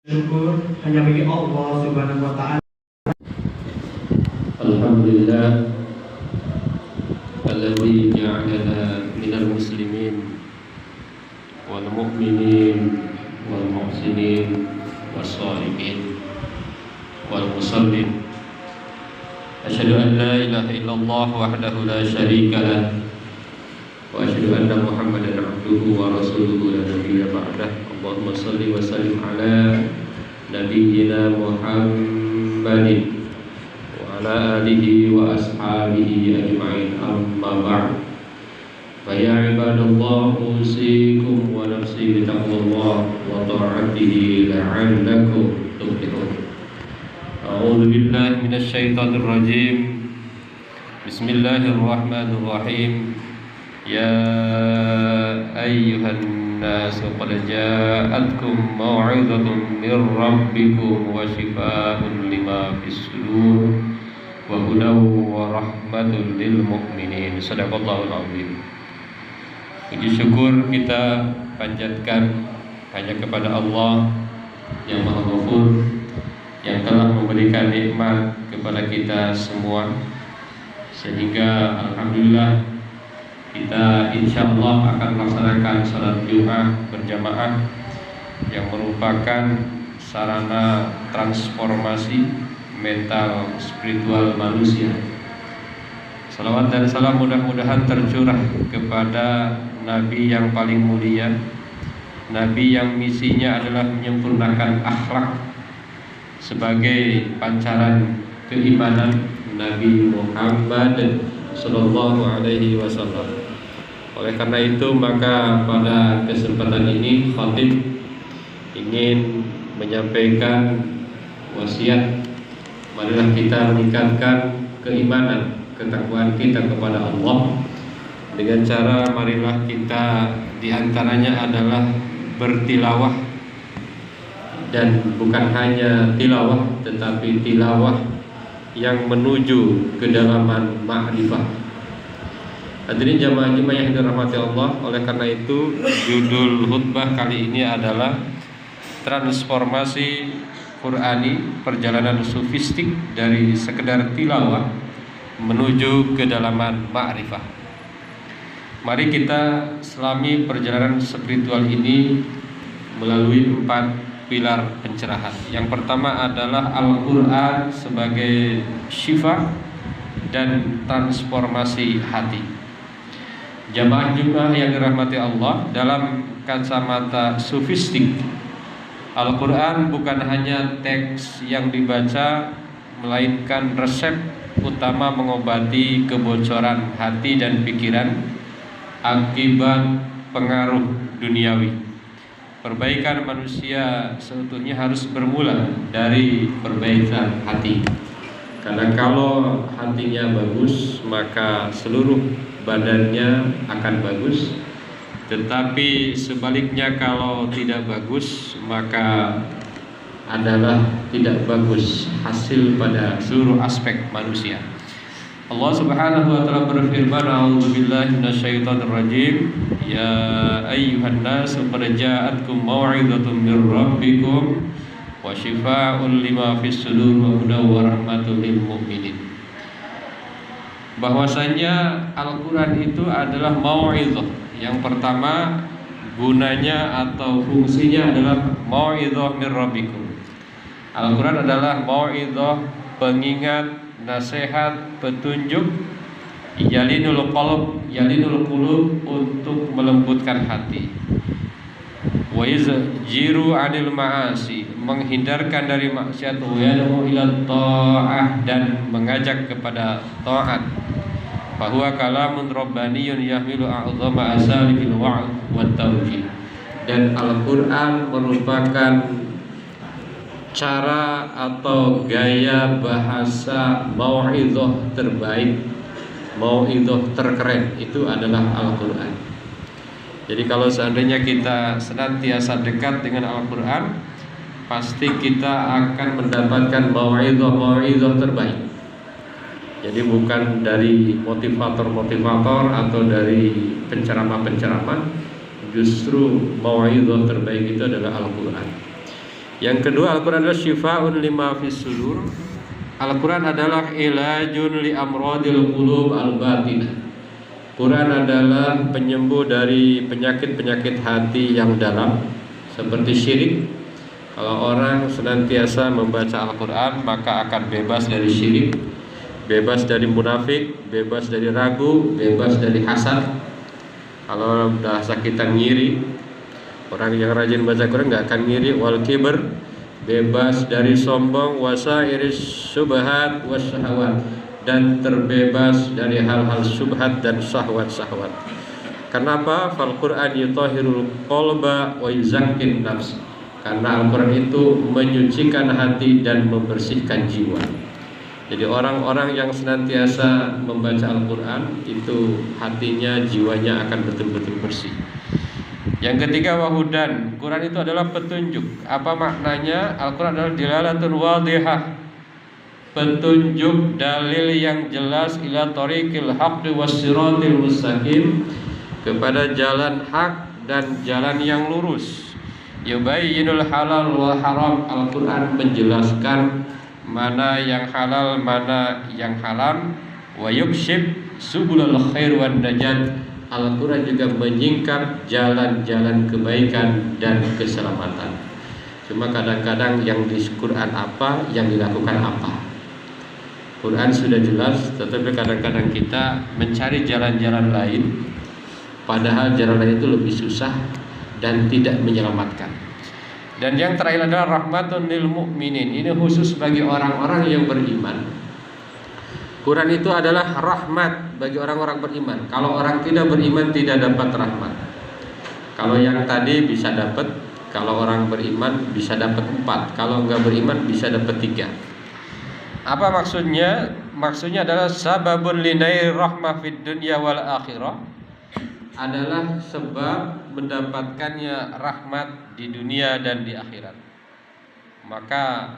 Syukur hanya bagi Allah Subhanahu wa taala. Alhamdulillah alladzi ja'alana minal muslimin wal mu'minin wal muhsinin was shalihin wal musallin. Asyhadu an la ilaha illallah wahdahu la syarika lah wa asyhadu anna Muhammadan abduhu wa rasuluhu la nabiyya ba'dah. Allahumma shalli wa sallim ala nabiyyina Muhammadin wa ala alihi wa ashabihi ajma'in, amma ba'd. Fa ya ibadallah, usikum wa nafsi bi taqwallah wa ta'atihi la'allakum tuflihun. A'udzu billahi minasy syaithanir rajim. Bismillahirrahmanirrahim. Ya ayyuhan nas qad ja'atkum mau'izatun mir rabbikum wa shifaa'un lima fis sudur wa hudaw wa rahmatun lil mu'minin. Shadaqallahul azim. Puji syukur kita panjatkan hanya kepada Allah yang Maha Ghafur, yang telah memberikan nikmat kepada kita semua, sehingga alhamdulillah kita insyaallah akan melaksanakan salat Jumat berjamaah yang merupakan sarana transformasi mental spiritual manusia. Salawat dan salam mudah-mudahan tercurah kepada Nabi yang paling mulia, Nabi yang misinya adalah menyempurnakan akhlak sebagai pancaran keimanan, Nabi Muhammad sallallahu alaihi wasallam. Oleh karena itu, maka pada kesempatan ini khatib ingin menyampaikan wasiat, marilah kita meningkatkan keimanan, ketakwaan kita kepada Allah dengan cara marilah kita diantaranya adalah bertilawah, dan bukan hanya tilawah tetapi tilawah yang menuju kedalaman ma'rifah. Hadirin jamaah Jumat yang dirahmati Allah, oleh karena itu judul khutbah kali ini adalah transformasi Qur'ani, perjalanan sufistik dari sekedar tilawah menuju kedalaman ma'rifah. Mari kita selami perjalanan spiritual ini melalui 4 pilar pencerahan. Yang pertama adalah Al-Quran sebagai syifa dan transformasi hati. Jamaah Jumat yang dirahmati Allah, dalam kacamata sufistik, Al-Quran bukan hanya teks yang dibaca, melainkan resep utama mengobati kebocoran hati dan pikiran akibat pengaruh duniawi. Perbaikan manusia seutuhnya harus bermula dari perbaikan hati. Karena kalau hatinya bagus, maka seluruh badannya akan bagus. Tetapi sebaliknya, kalau tidak bagus, maka adalah tidak bagus hasil pada seluruh aspek manusia. Allah Subhanahu wa taala berfirman, a'udzubillahi minasyaitonir rajim. Ya ayyuhan nas qad ja'atkum mau'izatun mir rabbikum wa shifaa'un lima fis sudur wa hudaw wa rahmatul lil mu'minin. Bahwasanya Al-Qur'an itu adalah mau'izah. Yang pertama, gunanya atau fungsinya adalah mau'izah mir rabbikum. Al-Qur'an adalah mau'izah, pengingat, nasihat, petunjuk, yalinul qulub, untuk melembutkan hati. Wa yazjiru 'anil ma'asi, menghindarkan dari maksiat, wa yad'u ila ta'ah, dan mengajak kepada taat. Fa huwa kalamun rabbaniyun yahmilu a'dhama asalibil wa'd wat tawjih. Dan Al-Qur'an merupakan cara atau gaya bahasa mau'izah terbaik, mau'izah terkeren, itu adalah Al-Quran. Jadi kalau seandainya kita senantiasa dekat dengan Al-Quran, pasti kita akan mendapatkan mau'izah terbaik. Jadi bukan dari motivator-motivator atau dari penceramah-penceramah, justru mau'izah terbaik itu adalah Al-Quran. Yang kedua, Al-Quran adalah syifaun lima fis sudur. Al-Quran adalah ilajun li amradil qulub al-batinah. Quran adalah penyembuh dari penyakit-penyakit hati yang dalam, seperti syirik. Kalau orang senantiasa membaca Al-Quran, maka akan bebas dari syirik, bebas dari munafik, bebas dari ragu, bebas dari hasad. Kalau bahasa kita ngiri, orang yang rajin baca Quran nggak akan ngiri. Wal kibr, bebas dari sombong. Wasairis subhat wasyahawat, dan terbebas dari hal-hal subhat dan syahwat-syahwat. Kenapa? Fal Quran yutahhirul qalba wa yuzakkin nafs. Karena Al-Quran itu menyucikan hati dan membersihkan jiwa. Jadi orang-orang yang senantiasa membaca Al-Quran itu hatinya, jiwanya akan betul-betul bersih. Yang ketiga, wahudan. Quran itu adalah petunjuk. Apa maknanya? Al-Quran adalah dilalatun wadihah, petunjuk, dalil yang jelas, ila tariqil haqqi wassiratil mustaqim, kepada jalan hak dan jalan yang lurus. Yubayyinul halal wal haram. Al-Quran menjelaskan mana yang halal, mana yang haram. Wa yukshif subulal khair wan najat. Al-Quran juga menyingkap jalan-jalan kebaikan dan keselamatan. Cuma kadang-kadang yang di Quran apa, yang dilakukan apa. Quran sudah jelas, tetapi kadang-kadang kita mencari jalan-jalan lain, padahal jalan lain itu lebih susah dan tidak menyelamatkan. Dan yang terakhir adalah rahmatun lil mu'minin. Ini khusus bagi orang-orang yang beriman. Quran itu adalah rahmat bagi orang-orang beriman. Kalau orang tidak beriman tidak dapat rahmat. Kalau yang tadi bisa dapat, kalau orang beriman bisa dapat 4, kalau enggak beriman bisa dapat 3. Apa maksudnya? Maksudnya adalah sababun linai rahmah fid dunya wal akhirah, adalah sebab mendapatkannya rahmat di dunia dan di akhirat. Maka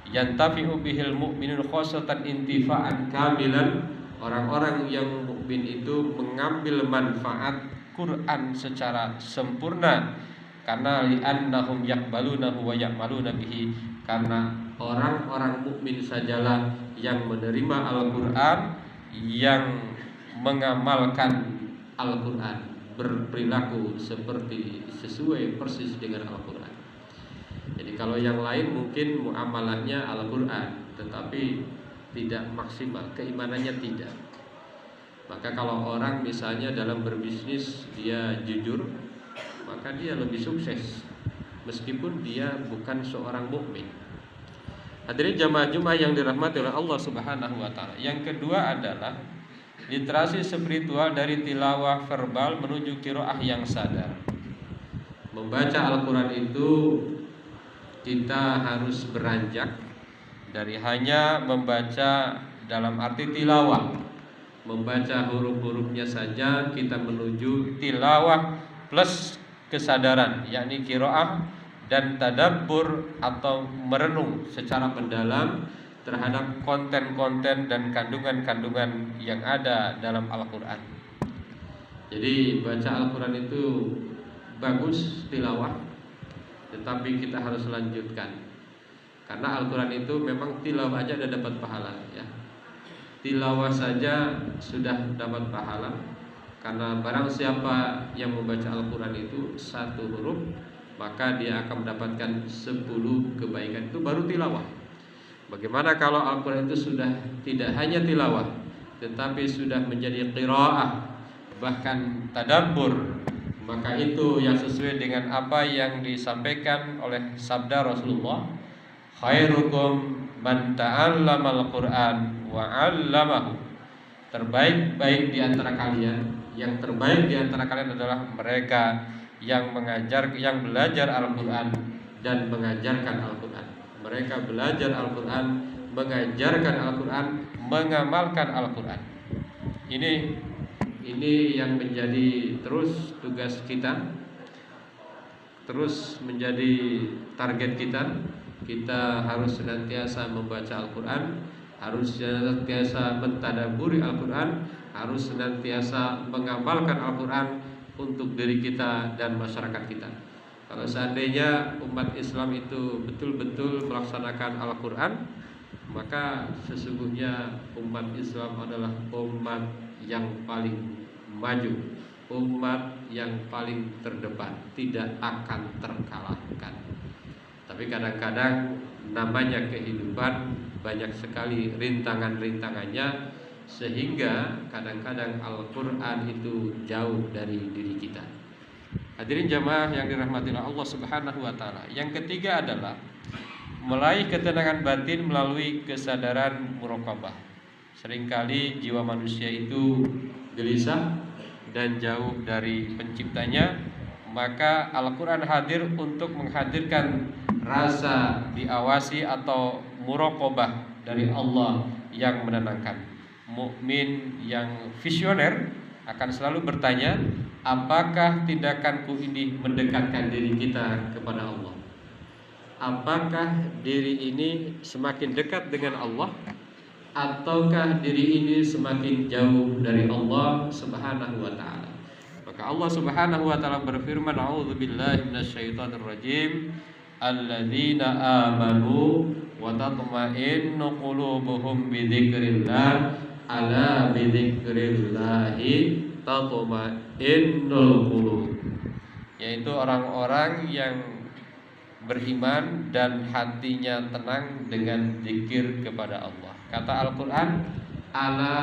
yantafi'u bihil mu'minun khosatan intifa'an kamilan. Orang-orang yang mukmin itu mengambil manfaat Quran secara sempurna, karena li'annahum yaqbalunahu wa ya'maluna bihi. Karena orang-orang mukmin sajalah yang menerima Al-Quran, yang mengamalkan Al-Quran, berperilaku seperti sesuai persis dengan Al-Quran. Jadi kalau yang lain mungkin muamalahnya Al-Quran, tetapi tidak maksimal, keimanannya tidak. Maka kalau orang misalnya dalam berbisnis dia jujur, maka dia lebih sukses meskipun dia bukan seorang mukmin. Hadirin jamaah Jumat yang dirahmati oleh Allah Subhanahu wa taala. Yang kedua adalah literasi spiritual dari tilawah verbal menuju qiraah yang sadar. Membaca Al-Quran itu kita harus beranjak dari hanya membaca dalam arti tilawah, membaca huruf-hurufnya saja, kita menuju tilawah plus kesadaran, yakni qiraah dan tadabbur atau merenung secara mendalam terhadap konten-konten dan kandungan-kandungan yang ada dalam Al-Quran. Jadi baca Al-Quran itu bagus tilawah, tetapi kita harus lanjutkan. Karena Al-Quran itu memang tilawah aja udah dapat pahala ya. Tilawah saja sudah dapat pahala. Karena barang siapa yang membaca Al-Quran itu 1 huruf, maka dia akan mendapatkan 10 kebaikan. Itu baru tilawah. Bagaimana kalau Al-Quran itu sudah tidak hanya tilawah, tetapi sudah menjadi qiraah, bahkan tadabbur? Maka itu yang sesuai dengan apa yang disampaikan oleh sabda Rasulullah, khairukum man ta'allamal Qur'an wa 'allamahu. Terbaik-baik di antara kalian, yang terbaik di antara kalian adalah mereka yang belajar Al-Quran dan mengajarkan Al-Quran. Mereka belajar Al-Quran, mengajarkan Al-Quran, mengamalkan Al-Quran. Ini yang menjadi terus tugas kita, terus menjadi target kita. Kita harus senantiasa membaca Al-Quran, harus senantiasa mentadabburi Al-Quran, harus senantiasa mengamalkan Al-Quran untuk diri kita dan masyarakat kita. Kalau seandainya umat Islam itu betul-betul melaksanakan Al-Quran, maka sesungguhnya umat Islam adalah umat yang paling maju, umat yang paling terdepan, tidak akan terkalahkan. Tapi kadang-kadang namanya kehidupan banyak sekali rintangan-rintangannya, sehingga kadang-kadang Al-Quran itu jauh dari diri kita. Hadirin jamaah yang dirahmati Allah Subhanahu wa taala. Yang ketiga adalah meraih ketenangan batin melalui kesadaran muraqabah. Seringkali jiwa manusia itu gelisah dan jauh dari penciptanya, maka Al-Quran hadir untuk menghadirkan rasa diawasi atau muraqabah dari Allah yang menenangkan. Mukmin yang visioner akan selalu bertanya, apakah tindakanku ini mendekatkan diri kita kepada Allah? Apakah diri ini semakin dekat dengan Allah, ataukah diri ini semakin jauh dari Allah Subhanahu wa taala? Maka Allah Subhanahu wa taala berfirman, a'udzubillahi minasyaitonir rajim, alladzina amanu wa tatma'innu qulubuhum bidzikrillah, ala bidzikrillahi tatma'innul qulub. Yaitu orang-orang yang beriman dan hatinya tenang dengan zikir kepada Allah. Kata Al-Quran, ala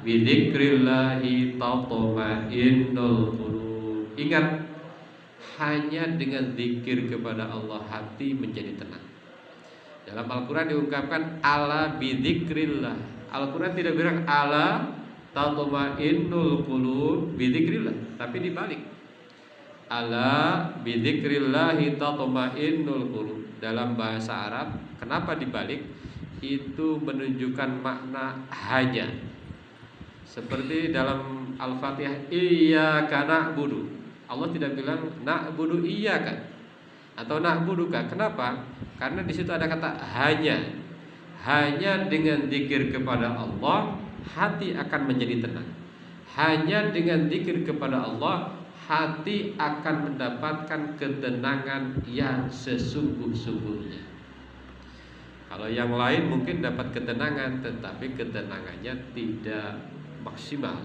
bidzikrillahi tatma'innul qulub. Ingat, hanya dengan zikir kepada Allah hati menjadi tenang. Dalam Al-Quran diungkapkan ala bidzikrillah. Al-Quran tidak bilang ala tatma'innul qulub bidzikrillah, tapi dibalik. Ala bidzikrillahi tatma'innul qulub. Dalam bahasa Arab, kenapa dibalik? Itu menunjukkan makna hanya. Seperti dalam Al-Fatihah, iyyaka na'budu. Allah tidak bilang na'budu iyyaka atau na'buduka. Kenapa? Karena di situ ada kata hanya. Hanya dengan zikir kepada Allah hati akan menjadi tenang. Hanya dengan zikir kepada Allah hati akan mendapatkan ketenangan yang sesungguh-sungguhnya. Kalau yang lain mungkin dapat ketenangan, tetapi ketenangannya tidak maksimal.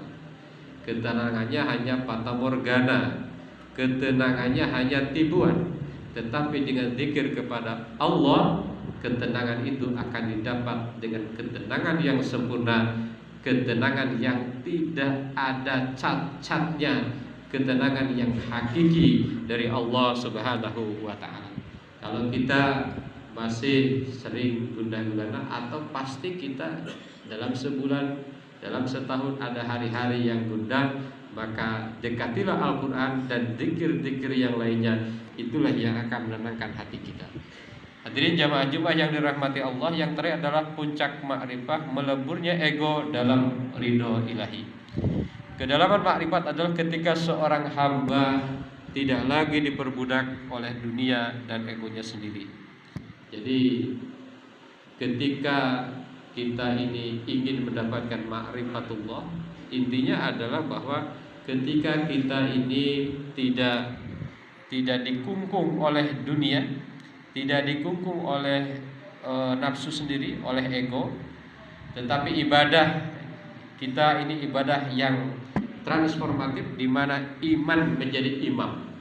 Ketenangannya hanya fata morgana, ketenangannya hanya tipuan. Tetapi dengan zikir kepada Allah, ketenangan itu akan didapat dengan ketenangan yang sempurna, ketenangan yang tidak ada cat-catnya, ketenangan yang hakiki dari Allah Subhanahu wa taala. Kalau kita masih sering gundah-gulana, atau pasti kita dalam sebulan, dalam setahun ada hari-hari yang gundah, maka dekatilah Al-Quran dan zikir-zikir yang lainnya. Itulah yang akan menenangkan hati kita. Hadirin jamaah Jumat yang dirahmati Allah, yang terakhir adalah puncak makrifah, meleburnya ego dalam ridho ilahi. Kedalaman makrifat adalah ketika seorang hamba tidak lagi diperbudak oleh dunia dan egonya sendiri. Jadi ketika kita ini ingin mendapatkan ma'rifatullah, intinya adalah bahwa ketika kita ini tidak dikungkung oleh dunia, tidak dikungkung oleh nafsu sendiri, oleh ego, tetapi ibadah kita ini ibadah yang transformatif, di mana iman menjadi imam.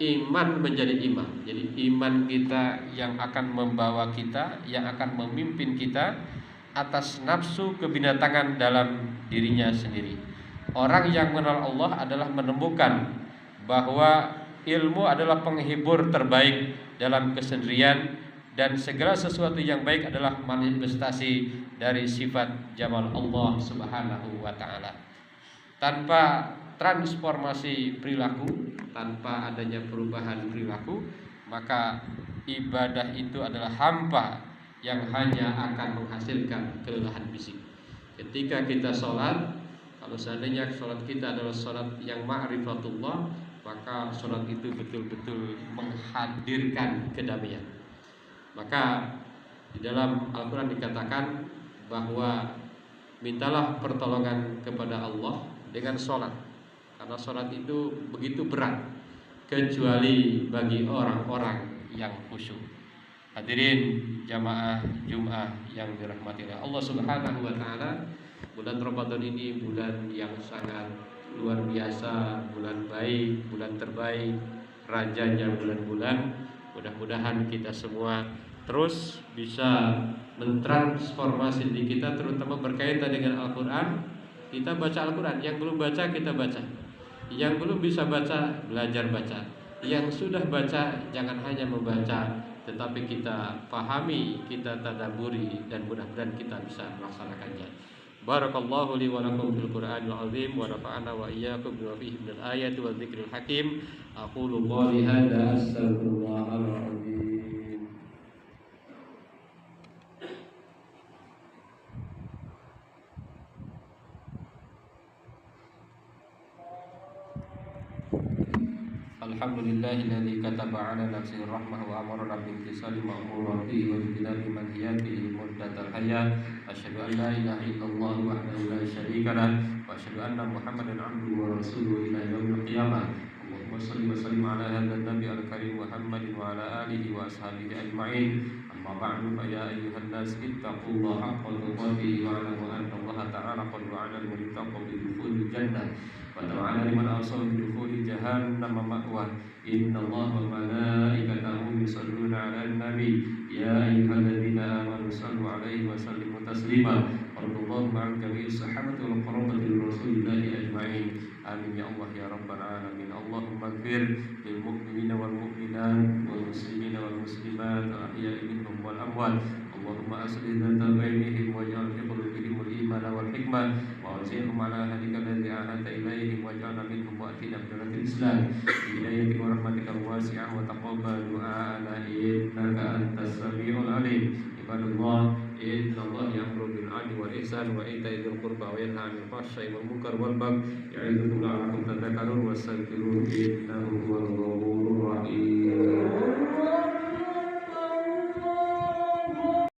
Iman menjadi imam. Jadi iman kita yang akan membawa kita, yang akan memimpin kita atas nafsu kebinatangan dalam dirinya sendiri. Orang yang mengenal Allah adalah menemukan bahwa ilmu adalah penghibur terbaik dalam kesendirian, dan segala sesuatu yang baik adalah manifestasi dari sifat jamal Allah Subhanahu wa taala. Tanpa transformasi perilaku, tanpa adanya perubahan perilaku, maka ibadah itu adalah hampa yang hanya akan menghasilkan kelelahan fisik. Ketika kita sholat, kalau seandainya sholat kita adalah sholat yang ma'rifatullah, maka sholat itu betul-betul menghadirkan kedamaian. Maka di dalam Al-Quran dikatakan bahwa mintalah pertolongan kepada Allah dengan sholat, karena sholat itu begitu berat. kecuali bagi orang-orang yang khusyuk. Hadirin jamaah Jumat yang dirahmati oleh Allah Subhanahu wa taala, bulan Ramadan ini bulan yang sangat luar biasa, bulan baik, bulan terbaik, rajanya bulan-bulan. Mudah-mudahan kita semua terus bisa mentransformasi diri kita, terutama berkaitan dengan Al-Quran. Kita baca Al-Quran, yang belum baca kita baca, yang belum bisa baca belajar baca, yang sudah baca jangan hanya membaca, tetapi kita pahami, kita tadabburi, dan mudah-mudahan kita bisa melaksanakannya. Barakallahu li wa lakum fil Qur'anil azim wa nafa'ana wa iyyakum bima fihi minal ayati wa dzikril hakim. Aqulu qouli hadza astaghfirullahal azim. Alhamdulillahilladzi kataba 'ala nafsihi rahmah wa amarna bi imtisali ma'muratihi wa ijtinabi manhiyatihi muddatal hayat. Asyhadu an la ilaha illallah wahdahu la syarika lah wa asyhadu anna Muhammadan 'abduhu wa rasuluhu ila yaumil qiyamah. Allahumma shalli wa sallim 'ala hadzal nabi al-karim Muhammadin wa 'ala alihi wa ashabihi ajma'in. Amma ba'du, fa ya ayyuhan nas ittaqullaha haqqa tuqatih wa 'alamu anna Allah ta'ala qad wa'ada al-muttaqin bi dukhulil jannah wa ta'ala liman asaba bi dukhuli jahannam ma'wa. Inna Allah wa malaikatahu yusalluna 'alan nabi ya ayyuhalladzina amanu sallu 'alaihi wa sallimu taslima. Radhiyallahu ma'al jami'i sahabati wal qarabati rasulillahi ajma'in. Amin ya Allah ya rabbal alamin. Allahumma ighfir lil mu'minina wal mu'minat wal muslimina wal muslimat al ahya'i minhum wal amwat. Allahumma aslih dzata bainihim waj'al fi qulubihim al-iman wal hikmah wa awzi'hum ala hadika alladhi ahata ilaihim waj'alna minhum mu'atina bi Islam bi hidayatika wa rahmatika wasi'ah wa taqabbal du'ana innaka antas samiul alim. Ibadallah, inna Allah ya'muru bil 'adli wal ihsan wa ita'i dzil qurba wa yanha 'anil fahsya'i wal munkar wal baghi ya'idukum la'allakum tadhakkarun wastaghfiruhu innahu huwal ghafurur rahim.